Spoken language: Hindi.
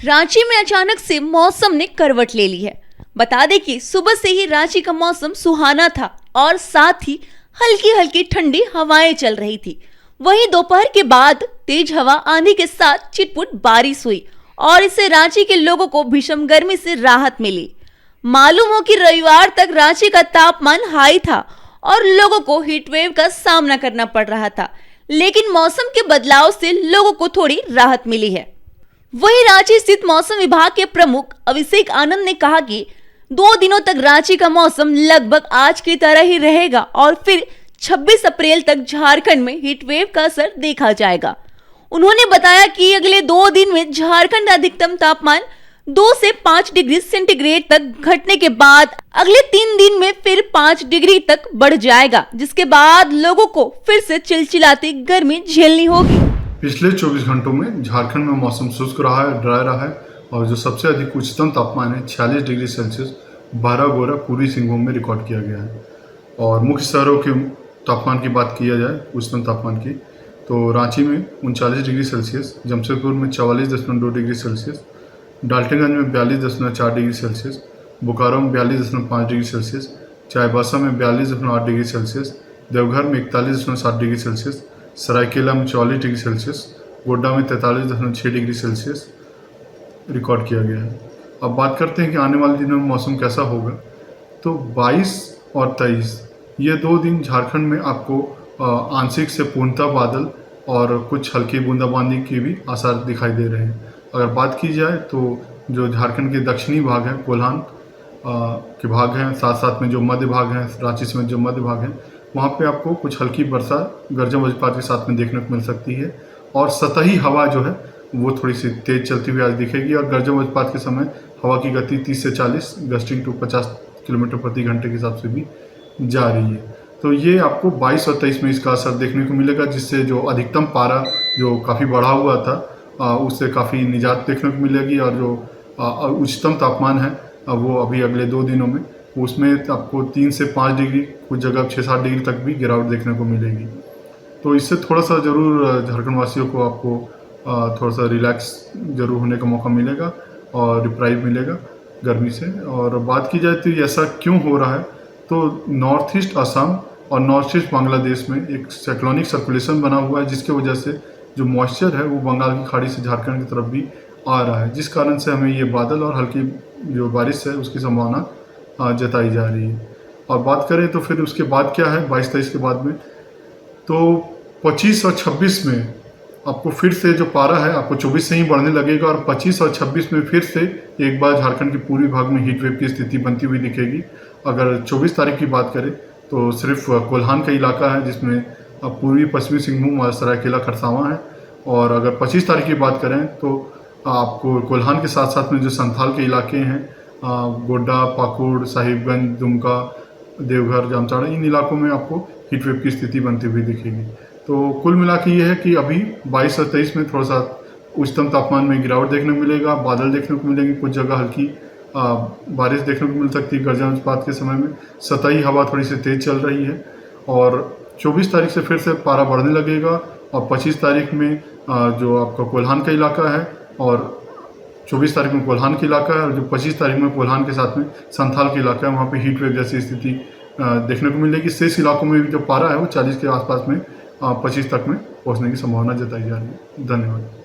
रांची में अचानक से मौसम ने करवट ले ली है। बता दें कि सुबह से ही रांची का मौसम सुहाना था और साथ ही हल्की हल्की ठंडी हवाएं चल रही थी। वहीं दोपहर के बाद तेज हवा आंधी के साथ चिटपुट बारिश हुई और इससे रांची के लोगों को भीषण गर्मी से राहत मिली। मालूम हो कि रविवार तक रांची का तापमान हाई था और लोगों को हीट वेव का सामना करना पड़ रहा था, लेकिन मौसम के बदलाव से लोगों को थोड़ी राहत मिली है। वहीं रांची स्थित मौसम विभाग के प्रमुख अभिषेक आनंद ने कहा कि 2 दिनों तक रांची का मौसम लगभग आज की तरह ही रहेगा और फिर 26 अप्रैल तक झारखंड में हीट वेव का असर देखा जाएगा। उन्होंने बताया कि अगले 2 दिन में झारखंड अधिकतम तापमान 2 से 5 डिग्री सेंटीग्रेड तक घटने के बाद अगले 3 दिन में फिर 5 डिग्री तक बढ़ जाएगा, जिसके बाद लोगों को फिर से चिलचिलाती गर्मी झेलनी होगी। पिछले 24 घंटों में झारखंड में मौसम शुष्क रहा है, ड्राई रहा है और जो सबसे अधिक उच्चतम तापमान है 46 डिग्री सेल्सियस बारागोरा पूर्वी सिंहभूम में रिकॉर्ड किया गया है। और मुख्य शहरों के तापमान की बात किया जाए उच्चतम तापमान की, तो रांची में 39 डिग्री सेल्सियस, जमशेदपुर में 44.2 डिग्री सेल्सियस, डाल्टनगंज में 42.4 डिग्री सेल्सियस, बोकारो में 42.5 डिग्री सेल्सियस, चाईबासा में 42.8 डिग्री सेल्सियस, देवघर में 41.7 डिग्री सेल्सियस, सरायकेला में 44 डिग्री सेल्सियस, गोड्डा में 43.6 डिग्री सेल्सियस रिकॉर्ड किया गया है। अब बात करते हैं कि आने वाले दिनों में मौसम कैसा होगा। तो 22 और 23 ये 2 दिन झारखंड में आपको आंशिक से पूर्णतः बादल और कुछ हल्की बूंदाबांदी के भी आसार दिखाई दे रहे हैं। अगर बात की जाए तो जो झारखंड के दक्षिणी भाग है, कोल्हान के भाग हैं, साथ साथ में जो मध्य भाग है, रांची समेत जो मध्य भाग है, वहाँ पे आपको कुछ हल्की वर्षा गर्जन वज्रपात के साथ में देखने को मिल सकती है और सतही हवा जो है वो थोड़ी सी तेज चलती हुई आज दिखेगी और गर्जन वज्रपात के समय हवा की गति 30 से 40 गस्टिंग टू 50 किलोमीटर प्रति घंटे के हिसाब से भी जा रही है। तो ये आपको 22 और 23 में इसका असर देखने को मिलेगा, जिससे जो अधिकतम पारा जो काफ़ी बढ़ा हुआ था उससे काफ़ी निजात देखने को मिलेगी और जो उच्चतम तापमान है वो अभी अगले 2 दिनों में उसमें आपको 3 से 5 डिग्री, कुछ जगह 6-7 डिग्री तक भी गिरावट देखने को मिलेगी। तो इससे थोड़ा सा ज़रूर झारखंड वासियों को आपको थोड़ा सा रिलैक्स ज़रूर होने का मौका मिलेगा और रिप्राइव मिलेगा गर्मी से। और बात की जाए तो ऐसा क्यों हो रहा है, तो नॉर्थ ईस्ट असम और नॉर्थ ईस्ट बांग्लादेश में एक साइक्लोनिक सर्कुलेशन बना हुआ है, जिसकी वजह से जो मॉइस्चर है वो बंगाल की खाड़ी से झारखंड की तरफ भी आ रहा है, जिस कारण से हमें ये बादल और हल्की जो बारिश है उसकी संभावना जताई जा रही है। और बात करें तो फिर उसके बाद क्या है 22-23 के बाद में, तो 25 और 26 में आपको फिर से जो पारा है आपको 24 से ही बढ़ने लगेगा और 25 और 26 में फिर से एक बार झारखंड के पूर्वी भाग में हीट वेव की स्थिति बनती हुई दिखेगी। अगर 24 तारीख की बात करें तो सिर्फ कोल्हान का इलाका है जिसमें पूर्वी पश्चिमी सिंहभूम और सरायकेला खरसावां है। और अगर 25 तारीख की बात करें तो आपको कोल्हान के साथ साथ में जो संथाल के इलाके हैं, गोड्डा, पाकुड़, साहिबगंज, दुमका, देवघर, जामताड़ा, इन इलाकों में आपको हीट वेव की स्थिति बनती हुई दिखेगी। तो कुल मिला के ये है कि अभी 22 और 23 में थोड़ा सा उच्चतम तापमान में गिरावट देखने को मिलेगा, बादल देखने को मिलेंगे, कुछ जगह हल्की बारिश देखने को मिल सकती है गर्जन वज्रपात के समय में, सतही हवा थोड़ी सी तेज चल रही है। और 24 तारीख से फिर से पारा बढ़ने लगेगा और 25 तारीख में जो आपका कोल्हान का इलाका है और 24 तारीख में कोल्हान का इलाका है और जो 25 तारीख में कोल्हान के साथ में संथाल का इलाका है, वहाँ पे हीट वेव जैसी स्थिति देखने को मिलेगी। शेष इलाकों में भी जो पारा है वो 40 के आसपास में 25 तक में पहुँचने की संभावना जताई जा रही है। धन्यवाद।